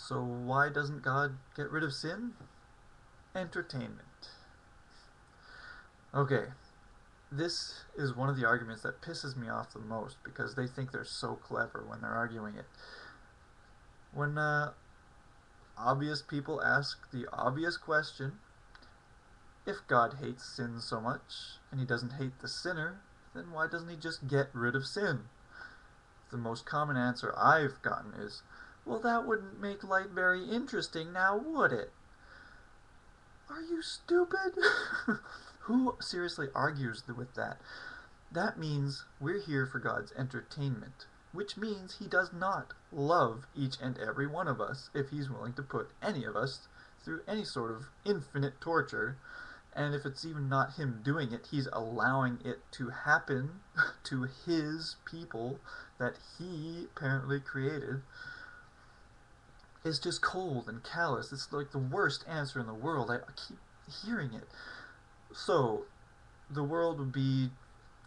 So why doesn't God get rid of sin? Entertainment. Okay, this is one of the arguments that pisses me off the most because they think they're so clever when they're arguing it. When obvious people ask the obvious question, if God hates sin so much and he doesn't hate the sinner, then why doesn't he just get rid of sin? The most common answer I've gotten is, well, that wouldn't make life very interesting now, would it? Are you stupid? Who seriously argues with that? That means we're here for God's entertainment, which means he does not love each and every one of us if he's willing to put any of us through any sort of infinite torture. And if it's even not him doing it, he's allowing it to happen to his people that he apparently created. Is just cold and callous. It's like the worst answer in the world. I keep hearing it. So, the world would be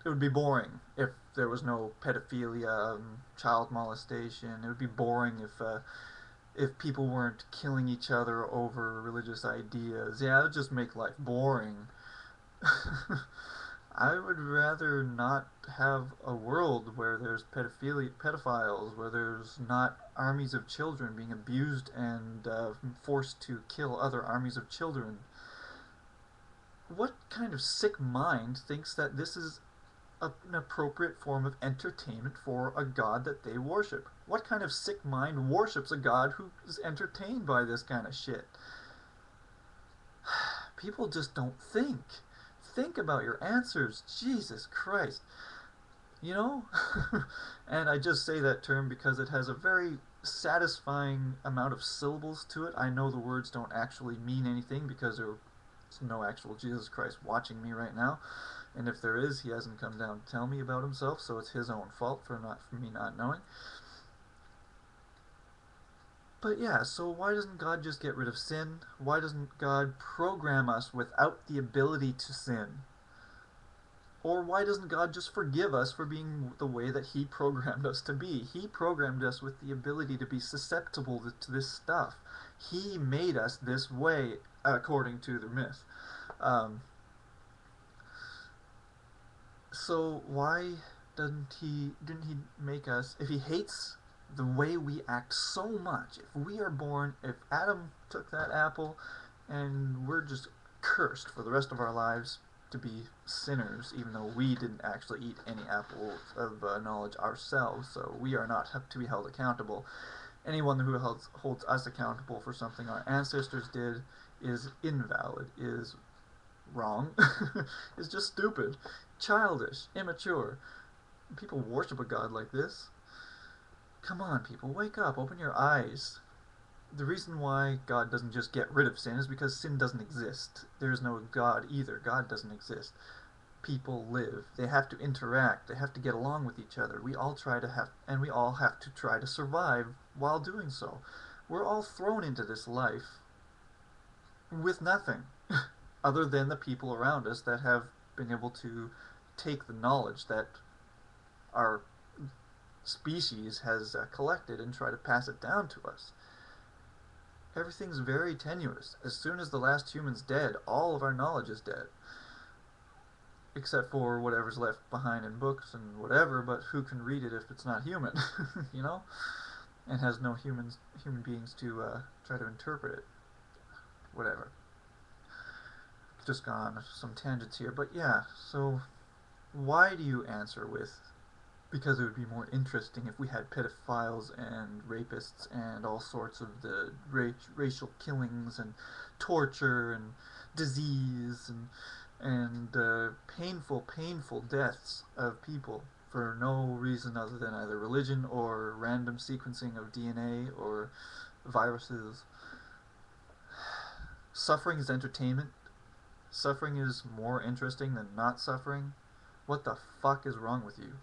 boring if there was no pedophilia, child molestation. It would be boring if people weren't killing each other over religious ideas. Yeah, it would just make life boring. I would rather not have a world where there's pedophiles, where there's not armies of children being abused and forced to kill other armies of children. What kind of sick mind thinks that this is an appropriate form of entertainment for a god that they worship? What kind of sick mind worships a god who is entertained by this kind of shit? People just don't think. Think about your answers. Jesus Christ. You know? And I just say that term because it has a very satisfying amount of syllables to it. I know the words don't actually mean anything because there's no actual Jesus Christ watching me right now. And if there is, he hasn't come down to tell me about himself, so it's his own fault for me not knowing. But yeah, so why doesn't God just get rid of sin? Why doesn't God program us without the ability to sin? Or why doesn't God just forgive us for being the way that he programmed us to be? He programmed us with the ability to be susceptible to this stuff. He made us this way, according to the myth. So why didn't he make us, if he hates the way we act so much, if we are born, if Adam took that apple and we're just cursed for the rest of our lives to be sinners, even though we didn't actually eat any apple of knowledge ourselves, so we are not to be held accountable. Anyone who holds us accountable for something our ancestors did is invalid, is wrong, is just stupid, childish, immature. People worship a god like this. Come on, people, wake up, open your eyes. The reason why God doesn't just get rid of sin is because sin doesn't exist. There is no God either. God doesn't exist. People live. They have to interact. They have to get along with each other. We all have to try to survive while doing so. We're all thrown into this life with nothing other than the people around us that have been able to take the knowledge that our species has collected and try to pass it down to us. Everything's very tenuous. As soon as the last human's dead, all of our knowledge is dead. Except for whatever's left behind in books and whatever, but who can read it if it's not human? You know? And has no human beings to try to interpret it. Whatever. Just gone on some tangents here, but yeah, so why do you answer with, because it would be more interesting if we had pedophiles and rapists and all sorts of the racial killings and torture and disease and painful deaths of people for no reason other than either religion or random sequencing of DNA or viruses. Suffering is entertainment. Suffering is more interesting than not suffering. What the fuck is wrong with you?